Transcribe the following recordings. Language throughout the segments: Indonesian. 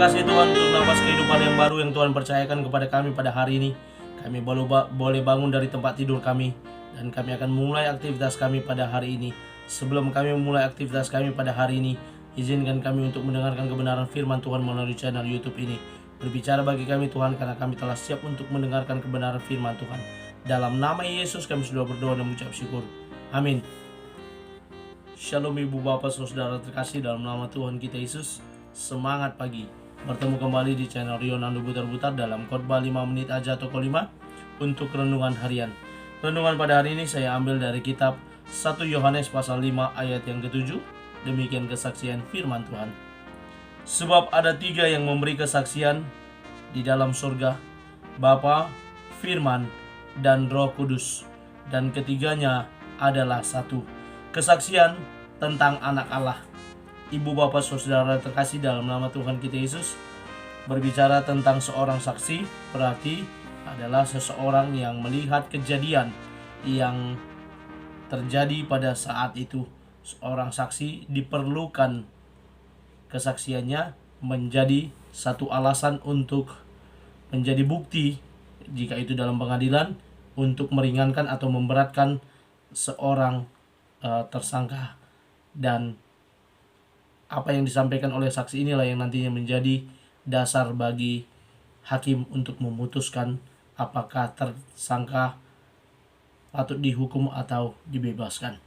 kasih Tuhan untuk nafas kehidupan yang baru yang Tuhan percayakan kepada kami pada hari ini. Kami boleh bangun dari tempat tidur kami, dan kami akan mulai aktivitas kami pada hari ini. Sebelum kami memulai aktivitas kami pada hari ini, izinkan kami untuk mendengarkan kebenaran firman Tuhan melalui channel YouTube ini. Berbicara bagi kami Tuhan, karena kami telah siap untuk mendengarkan kebenaran firman Tuhan. Dalam nama Yesus kami sudah berdoa dan mengucap syukur. Amin. Shalom Ibu Bapak Saudara terkasih, dalam nama Tuhan kita Yesus. Semangat pagi. Bertemu kembali di channel Rio Nando Butar-Butar dalam khotbah 5 menit aja toko 5 untuk renungan harian. Renungan pada hari ini saya ambil dari kitab 1 Yohanes pasal 5 ayat yang ke-7. Demikian kesaksian firman Tuhan. Sebab ada 3 yang memberi kesaksian di dalam surga, Bapa, Firman, dan Roh Kudus, dan ketiganya adalah satu. Kesaksian tentang anak Allah. Ibu bapak saudara terkasih, dalam nama Tuhan kita Yesus, berbicara tentang seorang saksi, berarti adalah seseorang yang melihat kejadian yang terjadi pada saat itu. Seorang saksi diperlukan kesaksiannya menjadi satu alasan untuk menjadi bukti, jika itu dalam pengadilan, untuk meringankan atau memberatkan seorang tersangka. Dan apa yang disampaikan oleh saksi inilah yang nantinya menjadi dasar bagi hakim untuk memutuskan apakah tersangka patut dihukum atau dibebaskan.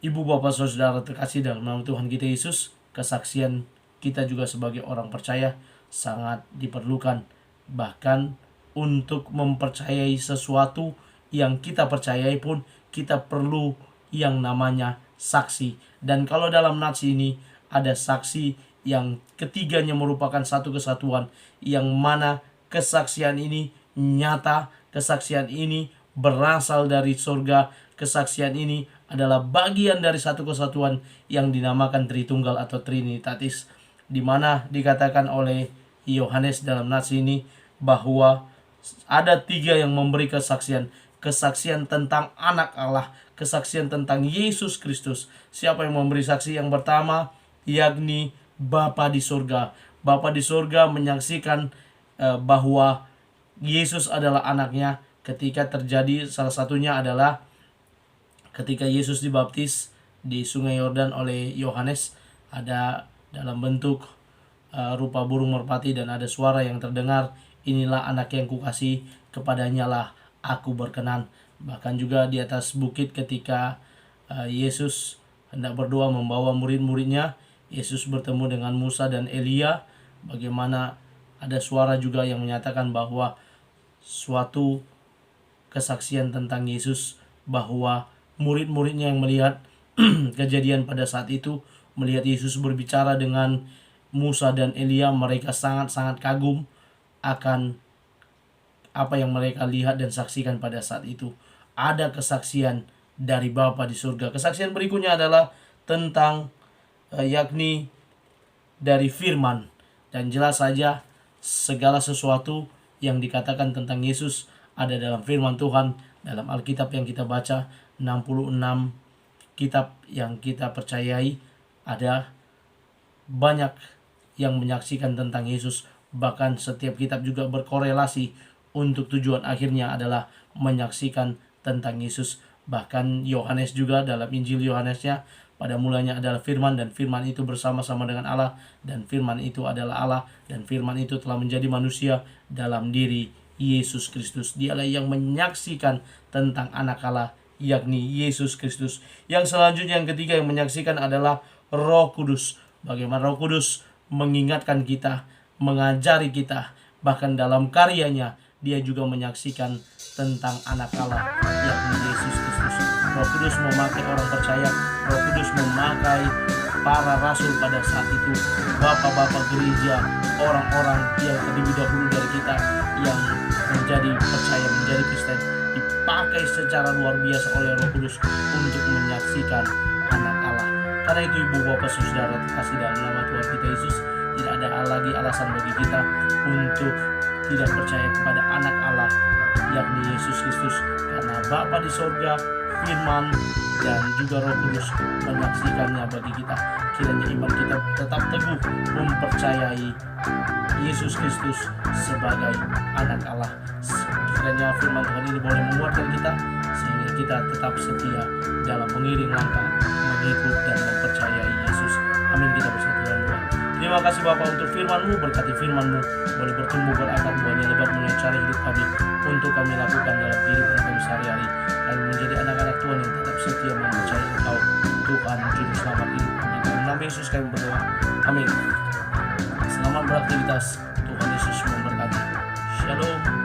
Ibu bapak saudara terkasih, dalam nama Tuhan kita Yesus, kesaksian kita juga sebagai orang percaya sangat diperlukan. Bahkan untuk mempercayai sesuatu yang kita percayai pun kita perlu yang namanya saksi. Dan kalau dalam nats ini ada saksi yang ketiganya merupakan satu kesatuan, yang mana kesaksian ini nyata, kesaksian ini berasal dari surga, kesaksian ini adalah bagian dari satu kesatuan yang dinamakan Tritunggal atau Trinitatis, di mana dikatakan oleh Yohanes dalam nats ini bahwa ada 3 yang memberi kesaksian. Kesaksian tentang anak Allah, kesaksian tentang Yesus Kristus. Siapa yang memberi saksi? Yang pertama, yakni Bapa di surga. Bapa di surga menyaksikan bahwa Yesus adalah anaknya ketika terjadi, salah satunya adalah ketika Yesus dibaptis di Sungai Yordan oleh Yohanes. Ada dalam bentuk rupa burung merpati, dan ada suara yang terdengar, inilah anak yang kukasihi, kepadanya lah aku berkenan. Bahkan juga di atas bukit ketika Yesus hendak berdoa membawa murid-muridnya, Yesus bertemu dengan Musa dan Elia. Bagaimana ada suara juga yang menyatakan bahwa suatu kesaksian tentang Yesus, bahwa murid-muridnya yang melihat kejadian pada saat itu, melihat Yesus berbicara dengan Musa dan Elia, mereka sangat-sangat kagum akan apa yang mereka lihat dan saksikan pada saat itu. Ada kesaksian dari Bapa di surga. Kesaksian berikutnya adalah tentang yakni dari firman. Dan jelas saja segala sesuatu yang dikatakan tentang Yesus ada dalam firman Tuhan. Dalam Alkitab yang kita baca, 66 kitab yang kita percayai, ada banyak yang menyaksikan tentang Yesus. Bahkan setiap kitab juga berkorelasi untuk tujuan akhirnya adalah menyaksikan tentang Yesus. Bahkan Yohanes juga dalam Injil Yohanesnya, pada mulanya adalah firman, dan firman itu bersama-sama dengan Allah, dan firman itu adalah Allah, dan firman itu telah menjadi manusia dalam diri Yesus Kristus. Dialah yang menyaksikan tentang anak Allah, yakni Yesus Kristus. Yang selanjutnya, yang ketiga yang menyaksikan adalah Roh Kudus. Bagaimana Roh Kudus mengingatkan kita, mengajari kita, bahkan dalam karyanya dia juga menyaksikan tentang anak Allah, yakni Yesus Kristus. Roh Kudus memakai orang percaya, Roh Kudus memakai para rasul pada saat itu, bapak-bapak gereja, orang-orang yang terdiri dahulu dari kita yang menjadi percaya, menjadi Kristen, dipakai secara luar biasa oleh Roh Kudus untuk menyaksikan anak Allah. Karena itu ibu bapak saudara terkasih, dalam nama Tuhan kita Yesus, tidak ada lagi alasan bagi kita untuk tidak percaya kepada anak Allah, yakni Yesus Kristus. Karena Bapa di surga, firman dan juga Roh Kudus menyaksikannya bagi kita. Kiranya iman kita tetap teguh mempercayai Yesus Kristus sebagai anak Allah. Kiranya firman Tuhan ini boleh menguatkan kita sehingga kita tetap setia dalam mengiring langkah, mengikut dan mempercayai Yesus. Amin. Kita bersatu dalam doa. Terima kasih Bapa untuk firman-Mu, berkati firman-Mu boleh bertumbuh berakar buahnya lebat melalui cara hidup kami untuk kami lakukan dalam kehidupan kami sehari-hari. Kami menjadi anak-anak Tuhan yang tetap setia mempercayai Engkau, Tuhan Juru Selamat hidup kami. Dalam nama Yesus kami berdoa. Amin. Selamat beraktivitas. Tuhan Yesus memberkati. Shalom.